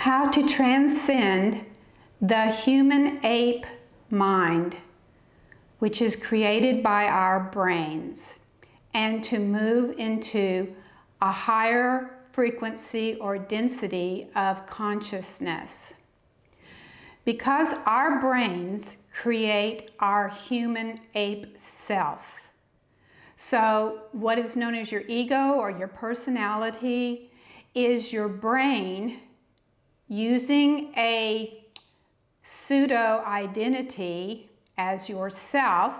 how to transcend the human ape mind, which is created by our brains, and to move into a higher frequency or density of consciousness. Because our brains create our human ape self. So what is known as your ego or your personality is your brain using a pseudo identity as yourself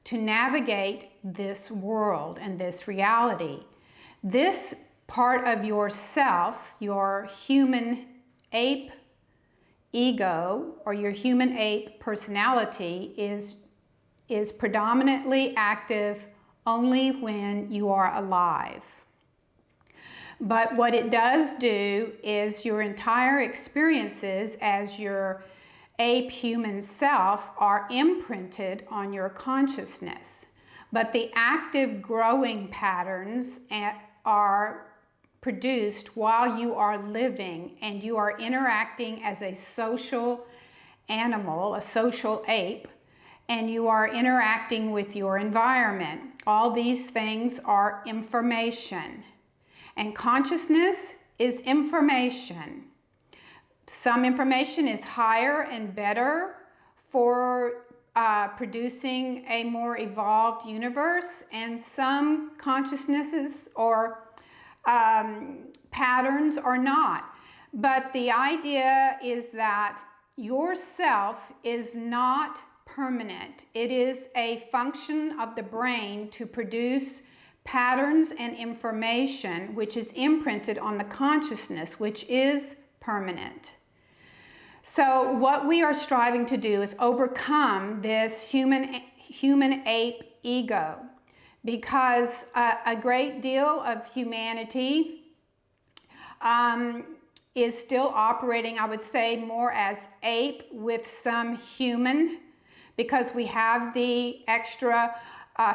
to navigate this world and this reality. This part of yourself, your human ape ego or your human ape personality is predominantly active only when you are alive. But what it does do is your entire experiences as your ape human self are imprinted on your consciousness. But the active growing patterns are produced while you are living and you are interacting as a social animal, a social ape, and you are interacting with your environment. All these things are information. And consciousness is information. Some information is higher and better for producing a more evolved universe, and some consciousnesses or patterns are not. But the idea is that yourself is not permanent. It is a function of the brain to produce patterns and information which is imprinted on the consciousness, which is permanent. So what we are striving to do is overcome this human ape ego, because a great deal of humanity is still operating, I would say, more as ape with some human, because we have the extra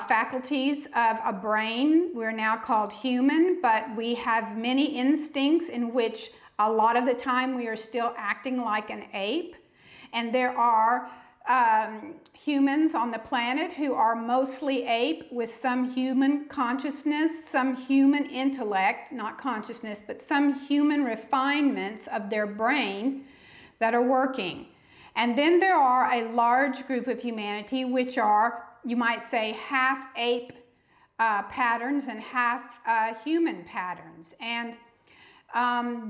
faculties of a brain. We're now called human, but we have many instincts in which a lot of the time we are still acting like an ape. And there are humans on the planet who are mostly ape with some human consciousness, some human intellect, not consciousness, but some human refinements of their brain that are working. And then there are a large group of humanity which are, you might say, half ape patterns and half human patterns. And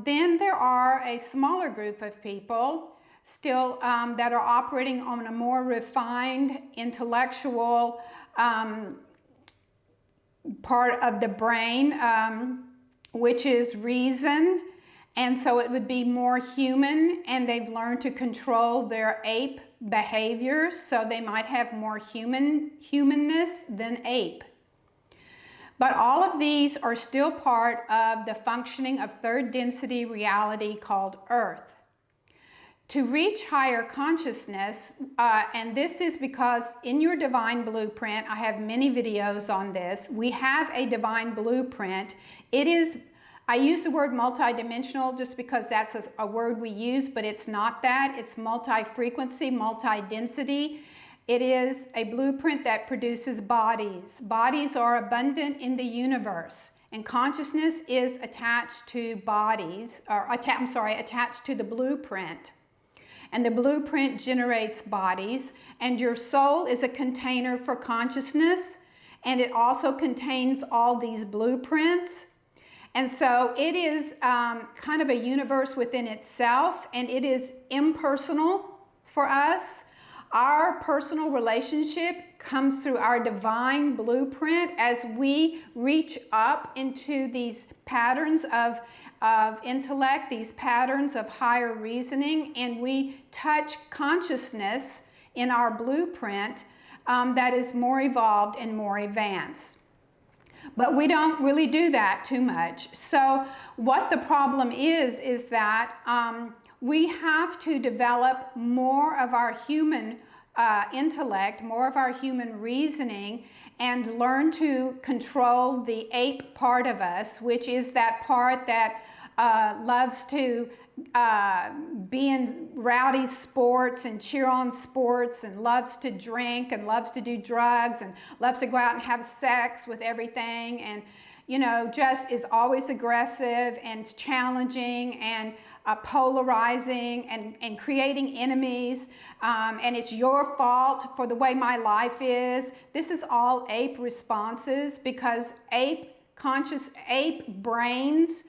then there are a smaller group of people still that are operating on a more refined intellectual part of the brain, which is reason. And so it would be more human, and they've learned to control their ape behaviors, so they might have more humanness than ape. But all of these are still part of the functioning of third density reality called Earth. To reach higher consciousness, and this is because in your divine blueprint, I have many videos on this, we have a divine blueprint. It is, I use the word multidimensional just because that's a word we use, but it's not that. It's multi-frequency, multi-density. It is a blueprint that produces bodies. Bodies are abundant in the universe, and consciousness is attached to bodies, or attached to the blueprint. And the blueprint generates bodies, and your soul is a container for consciousness, and it also contains all these blueprints. And so it is kind of a universe within itself, and it is impersonal for us. Our personal relationship comes through our divine blueprint as we reach up into these patterns of intellect, these patterns of higher reasoning, and we touch consciousness in our blueprint that is more evolved and more advanced. But we don't really do that too much. So what the problem is that we have to develop more of our human intellect, more of our human reasoning, and learn to control the ape part of us, which is that part that loves to be in rowdy sports and cheer on sports, and loves to drink and loves to do drugs and loves to go out and have sex with everything, and just is always aggressive and challenging and polarizing and creating enemies, and it's your fault for the way my life is. This is all ape responses, because conscious ape brains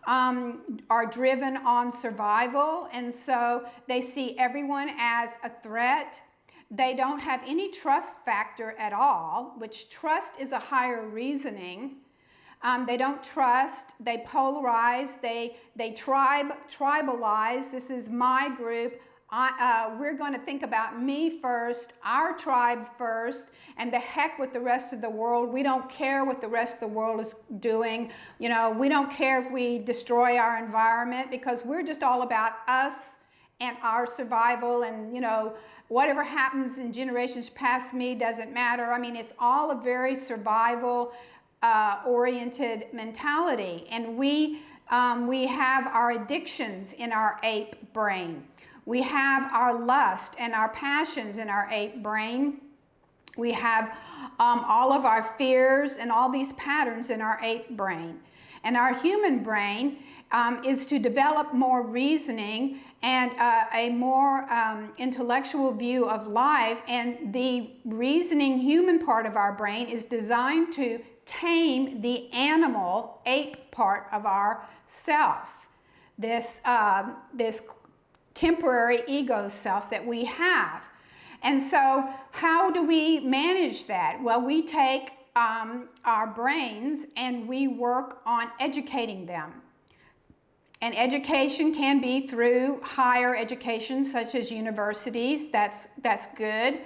are driven on survival, and so they see everyone as a threat. They don't have any trust factor at all, which trust is a higher reasoning. They don't trust, they polarize, they tribalize. This is my group. We're going to think about me first, our tribe first, and the heck with the rest of the world. We don't care what the rest of the world is doing. We don't care if we destroy our environment, because we're just all about us and our survival, and whatever happens in generations past me doesn't matter. I mean, it's all a very survival oriented mentality, and we have our addictions in our ape brain. We have our lust and our passions in our ape brain. We have all of our fears and all these patterns in our ape brain. And our human brain is to develop more reasoning and a more intellectual view of life. And the reasoning human part of our brain is designed to tame the animal ape part of our self, this temporary ego self that we have. And so how do we manage that? Well, we take our brains and we work on educating them. And education can be through higher education, such as universities. That's good.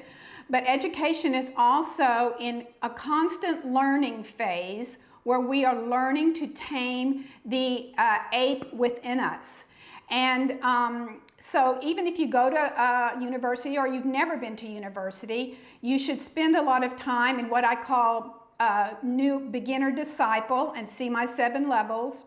But education is also in a constant learning phase, where we are learning to tame the ape within us. And so even if you go to university, or you've never been to university, you should spend a lot of time in what I call new beginner disciple, and see my 7 levels.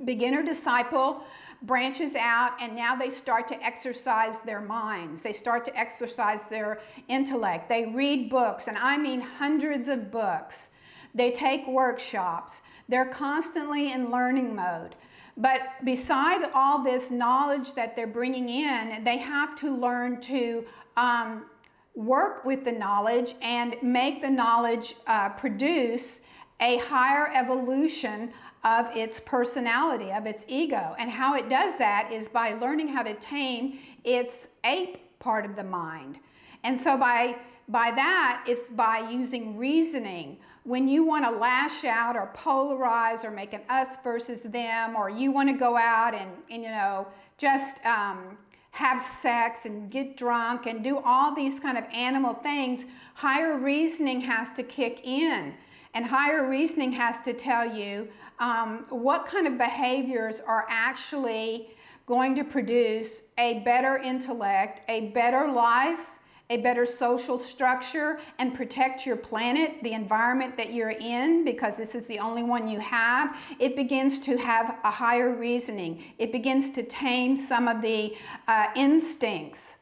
Beginner disciple branches out, and now they start to exercise their minds. They start to exercise their intellect. They read books, and I mean hundreds of books. They take workshops. They're constantly in learning mode. But beside all this knowledge that they're bringing in, they have to learn to work with the knowledge and make the knowledge produce a higher evolution of its personality, of its ego. And how it does that is by learning how to tame its ape part of the mind. And so by that, it's by using reasoning. When you want to lash out or polarize or make an us versus them, or you want to go out and just have sex and get drunk and do all these kind of animal things, higher reasoning has to kick in. And higher reasoning has to tell you what kind of behaviors are actually going to produce a better intellect, a better life, a better social structure, and protect your planet, the environment that you're in, because this is the only one you have. It begins to have a higher reasoning. It begins to tame some of the instincts.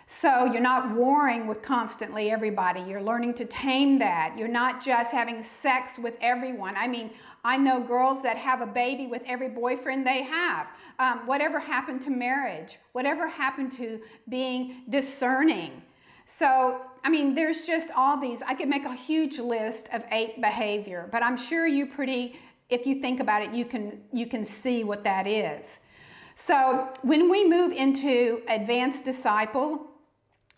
So you're not warring with constantly everybody. You're learning to tame that. You're not just having sex with everyone. I mean, I know girls that have a baby with every boyfriend they have. Whatever happened to marriage? Whatever happened to being discerning? So, I mean, there's just all these. I could make a huge list of ape behavior, but I'm sure if you think about it, you can see what that is. So when we move into advanced disciple,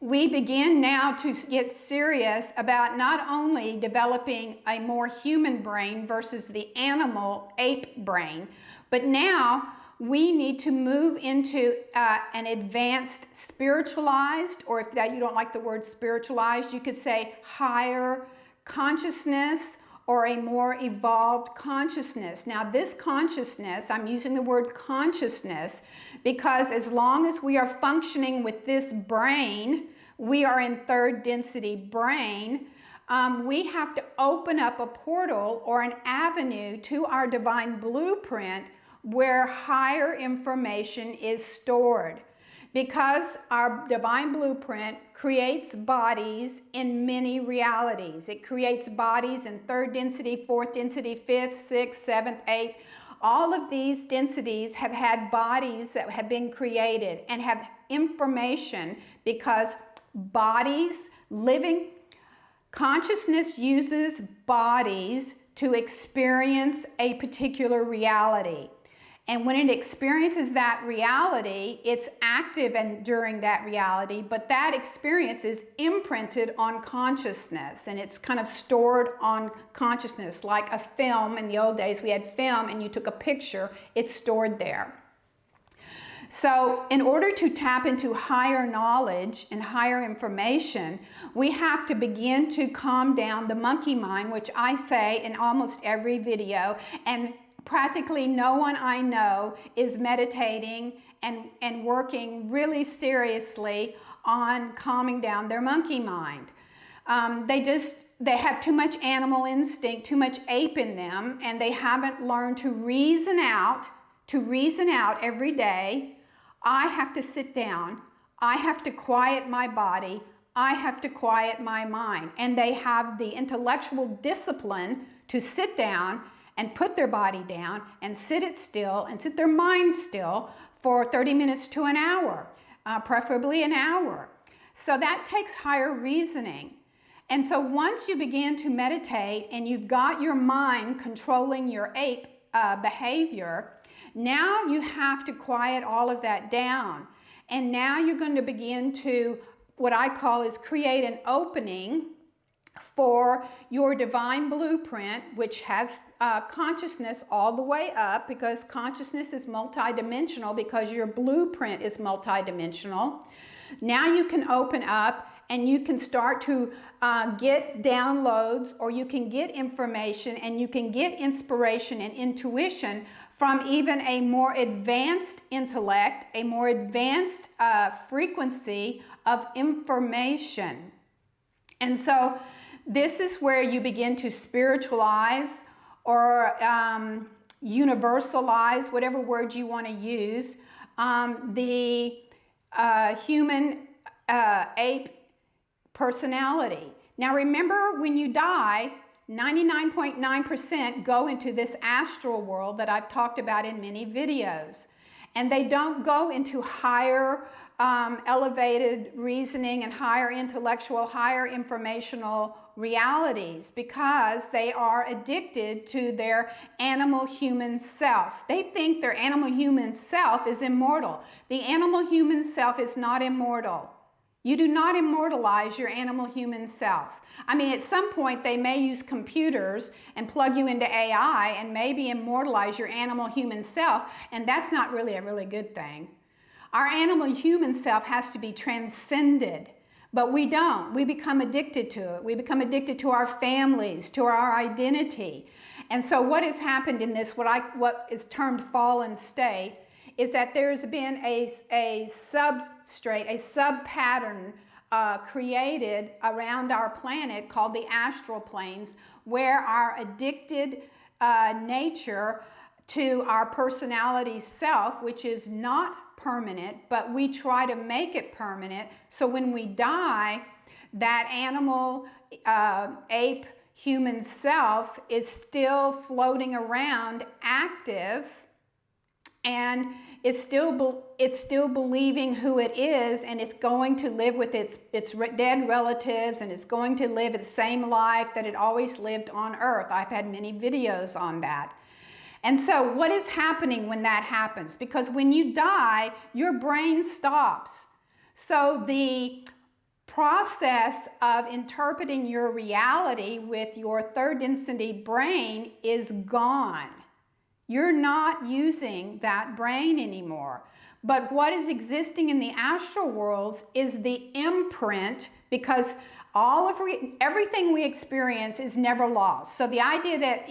we begin now to get serious about not only developing a more human brain versus the animal ape brain, but now we need to move into an advanced spiritualized, or if that you don't like the word spiritualized, you could say higher consciousness, or a more evolved consciousness. Now this consciousness, I'm using the word consciousness because as long as we are functioning with this brain, we are in third density brain, we have to open up a portal or an avenue to our divine blueprint, where higher information is stored. Because our divine blueprint creates bodies in many realities. It creates bodies in third density, fourth density, fifth, sixth, seventh, eighth. All of these densities have had bodies that have been created and have information, because bodies, living consciousness uses bodies to experience a particular reality. And when it experiences that reality, it's active and during that reality, but that experience is imprinted on consciousness, and it's kind of stored on consciousness, like a film. In the old days, we had film and you took a picture, it's stored there. So in order to tap into higher knowledge and higher information, we have to begin to calm down the monkey mind, which I say in almost every video, and practically no one I know is meditating and working really seriously on calming down their monkey mind. They have too much animal instinct, too much ape in them, and they haven't learned to reason out every day. I have to sit down. I have to quiet my body. I have to quiet my mind. And they have the intellectual discipline to sit down and put their body down and sit it still and sit their mind still for 30 minutes to an hour, preferably an hour. So that takes higher reasoning. And so once you begin to meditate and you've got your mind controlling your ape behavior, now you have to quiet all of that down. And now you're going to begin to, what I call, is create an opening for your divine blueprint, which has consciousness all the way up, because consciousness is multidimensional, because your blueprint is multidimensional. Now you can open up and you can start to get downloads, or you can get information, and you can get inspiration and intuition from even a more advanced intellect, a more advanced frequency of information. And so this is where you begin to spiritualize or universalize, whatever word you want to use, the human ape personality. Now remember, when you die, 99.9% go into this astral world that I've talked about in many videos. And they don't go into higher elevated reasoning and higher intellectual, higher informational realities, because they are addicted to their animal human self. They think their animal human self is immortal. The animal human self is not immortal. You do not immortalize your animal human self. I mean, at some point they may use computers and plug you into AI and maybe immortalize your animal human self, and that's not really a really good thing. Our animal human self has to be transcended, but we don't. We become addicted to it. We become addicted to our families, to our identity. And so what has happened in this, what is termed fallen state, is that there's been a substrate, a sub-pattern created around our planet called the astral planes, where our addicted nature to our personality self, which is not permanent, but we try to make it permanent. So when we die, that animal, ape, human self is still floating around active, and it's still believing who it is, and it's going to live with its dead relatives, and it's going to live the same life that it always lived on Earth. I've had many videos on that. And so what is happening when that happens? Because when you die, your brain stops. So the process of interpreting your reality with your third density brain is gone. You're not using that brain anymore. But what is existing in the astral worlds is the imprint, because everything we experience is never lost. So the idea that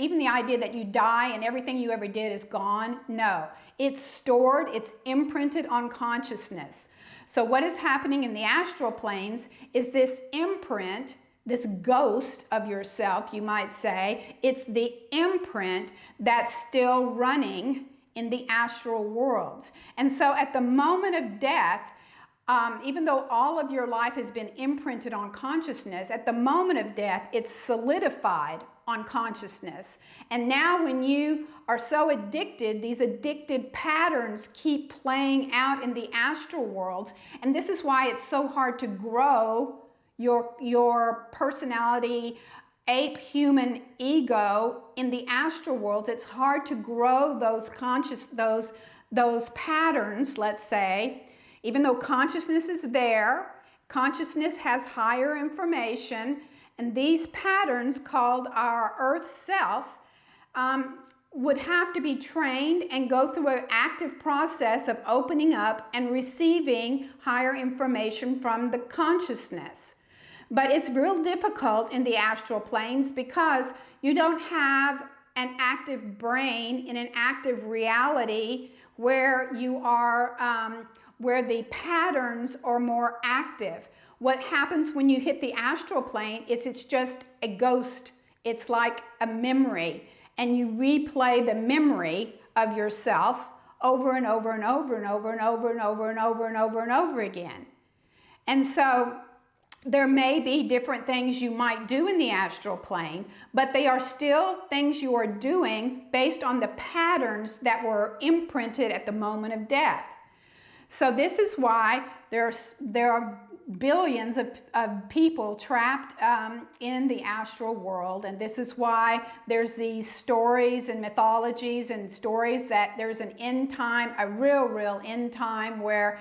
you die and everything you ever did is gone, no. It's stored, it's imprinted on consciousness. So what is happening in the astral planes is this imprint, this ghost of yourself, you might say, it's the imprint that's still running in the astral worlds. And so at the moment of death, even though all of your life has been imprinted on consciousness, at the moment of death, it's solidified on consciousness. And now when you are so addicted, these addicted patterns keep playing out in the astral worlds. And this is why it's so hard to grow your personality, ape human ego in the astral worlds. It's hard to grow those patterns, let's say. Even though consciousness is there, consciousness has higher information, and these patterns called our earth self would have to be trained and go through an active process of opening up and receiving higher information from the consciousness. But it's real difficult in the astral planes because you don't have an active brain in an active reality where you are where the patterns are more active. What happens when you hit the astral plane is it's just a ghost. It's like a memory, and you replay the memory of yourself over and over and over and over and over and over and over and over and over again. And so there may be different things you might do in the astral plane, but they are still things you are doing based on the patterns that were imprinted at the moment of death. So this is why there are billions of people trapped in the astral world, and this is why there's these stories and mythologies and stories that there's an end time, a real end time where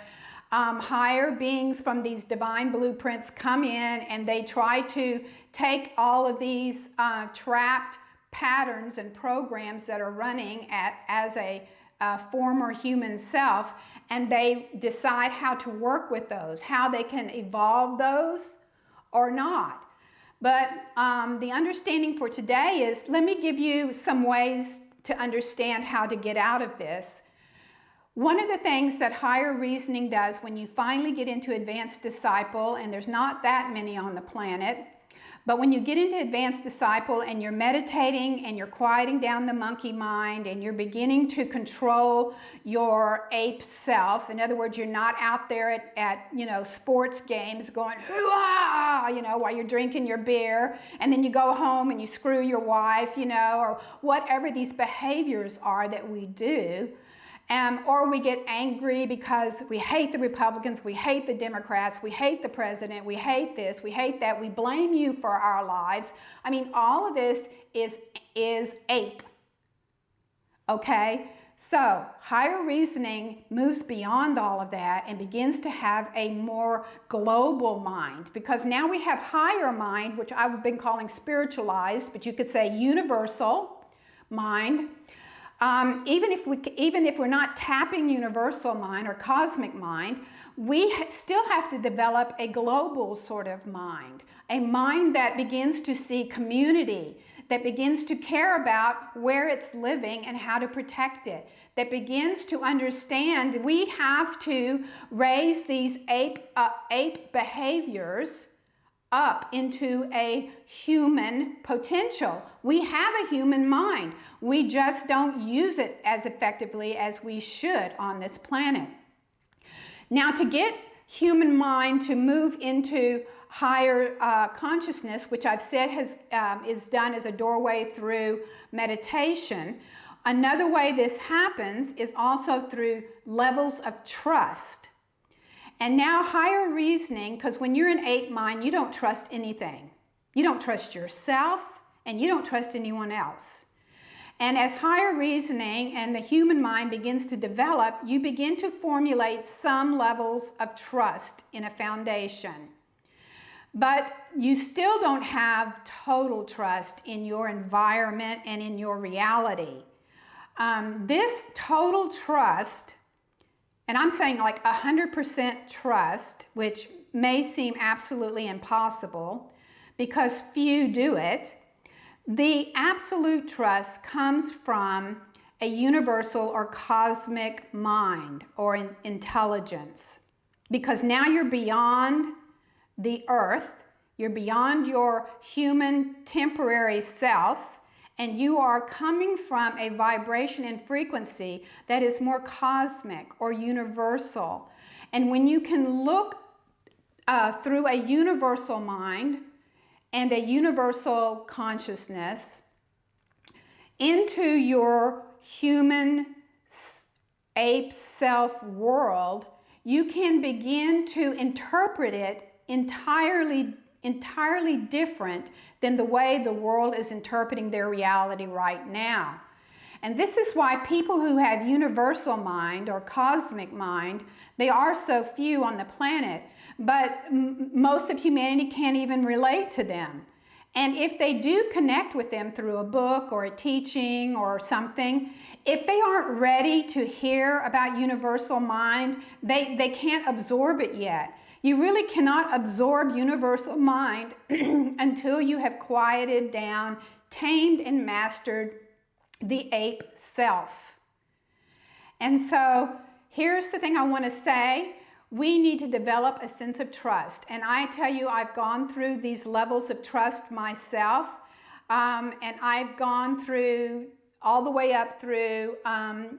higher beings from these divine blueprints come in and they try to take all of these trapped patterns and programs that are running as a former human self, and they decide how to work with those, how they can evolve those or not. But the understanding for today is, let me give you some ways to understand how to get out of this. One of the things that higher reasoning does when you finally get into advanced disciple, and there's not that many on the planet, but when you get into advanced disciple and you're meditating and you're quieting down the monkey mind and you're beginning to control your ape self, in other words, you're not out there at sports games going hoo-ah, while you're drinking your beer, and then you go home and you screw your wife, or whatever these behaviors are that we do. Or we get angry because we hate the Republicans, we hate the Democrats, we hate the president, we hate this, we hate that, we blame you for our lives. I mean, all of this is ape, okay? So higher reasoning moves beyond all of that and begins to have a more global mind, because now we have higher mind, which I've been calling spiritualized, but you could say universal mind. Even if we're not tapping universal mind or cosmic mind, we still have to develop a global sort of mind, a mind that begins to see community, that begins to care about where it's living and how to protect it, that begins to understand we have to raise these ape behaviors up into a human potential. We have a human mind. We just don't use it as effectively as we should on this planet. Now, to get human mind to move into higher consciousness, which I've said is done as a doorway through meditation, another way this happens is also through levels of trust. And now higher reasoning, because when you're in ape mind, you don't trust anything. You don't trust yourself, and you don't trust anyone else. And as higher reasoning and the human mind begins to develop, you begin to formulate some levels of trust in a foundation. But you still don't have total trust in your environment and in your reality. This total trust, and I'm saying like 100% trust, which may seem absolutely impossible because few do it. The absolute trust comes from a universal or cosmic mind or intelligence, because now you're beyond the earth, you're beyond your human temporary self, and you are coming from a vibration and frequency that is more cosmic or universal. And when you can look through a universal mind and a universal consciousness into your human ape self world, you can begin to interpret it entirely different than the way the world is interpreting their reality right now. And this is why people who have universal mind or cosmic mind, they are so few on the planet, but most of humanity can't even relate to them. And if they do connect with them through a book or a teaching or something, if they aren't ready to hear about universal mind, they can't absorb it yet. You really cannot absorb universal mind until you have quieted down, tamed and mastered the ape self. And so here's the thing I want to say. We need to develop a sense of trust. And I tell you, I've gone through these levels of trust myself. And I've gone through all the way up through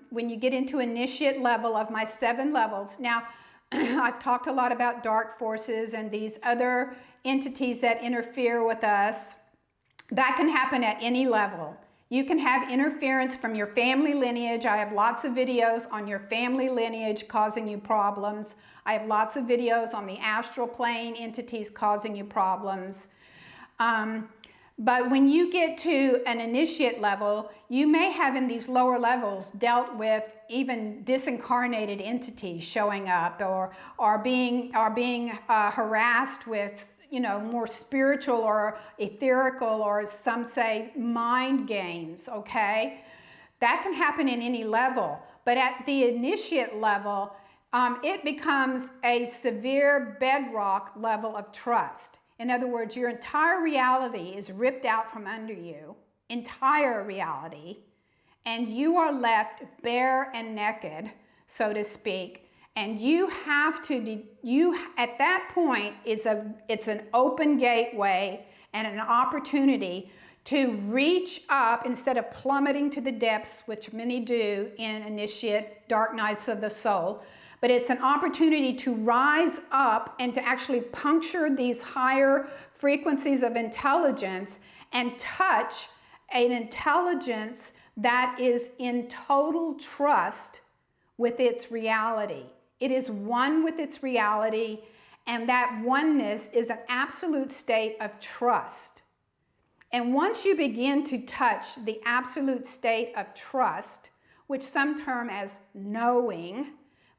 when you get into initiate level of my 7 levels. Now, I've talked a lot about dark forces and these other entities that interfere with us. That can happen at any level. You can have interference from your family lineage. I have lots of videos on your family lineage causing you problems. I have lots of videos on the astral plane entities causing you problems. But when you get to an initiate level, you may have in these lower levels dealt with even disincarnated entities showing up or being harassed with, you know, more spiritual or etherical, or some say mind games, okay? That can happen in any level, but at the initiate level, it becomes a severe bedrock level of trust. In other words, your entire reality is ripped out from under you, entire reality, and you are left bare and naked, so to speak. And you have to, at that point, it's an open gateway and an opportunity to reach up instead of plummeting to the depths, which many do in initiate dark nights of the soul. But it's an opportunity to rise up and to actually puncture these higher frequencies of intelligence and touch an intelligence that is in total trust with its reality. It is one with its reality, and that oneness is an absolute state of trust. And once you begin to touch the absolute state of trust, which some term as knowing,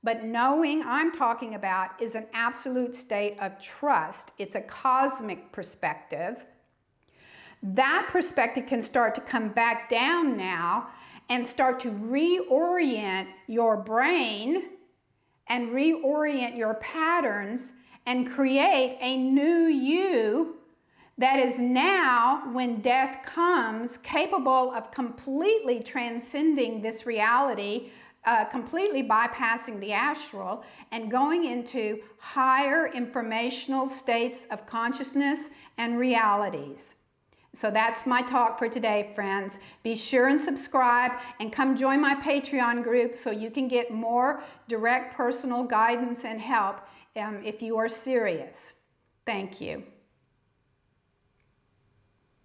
but knowing I'm talking about is an absolute state of trust. It's a cosmic perspective. That perspective can start to come back down now and start to reorient your brain and reorient your patterns and create a new you that is now, when death comes, capable of completely transcending this reality, completely bypassing the astral and going into higher informational states of consciousness and realities. So that's my talk for today, friends. Be sure and subscribe and come join my Patreon group so you can get more direct personal guidance and help if you are serious. Thank you.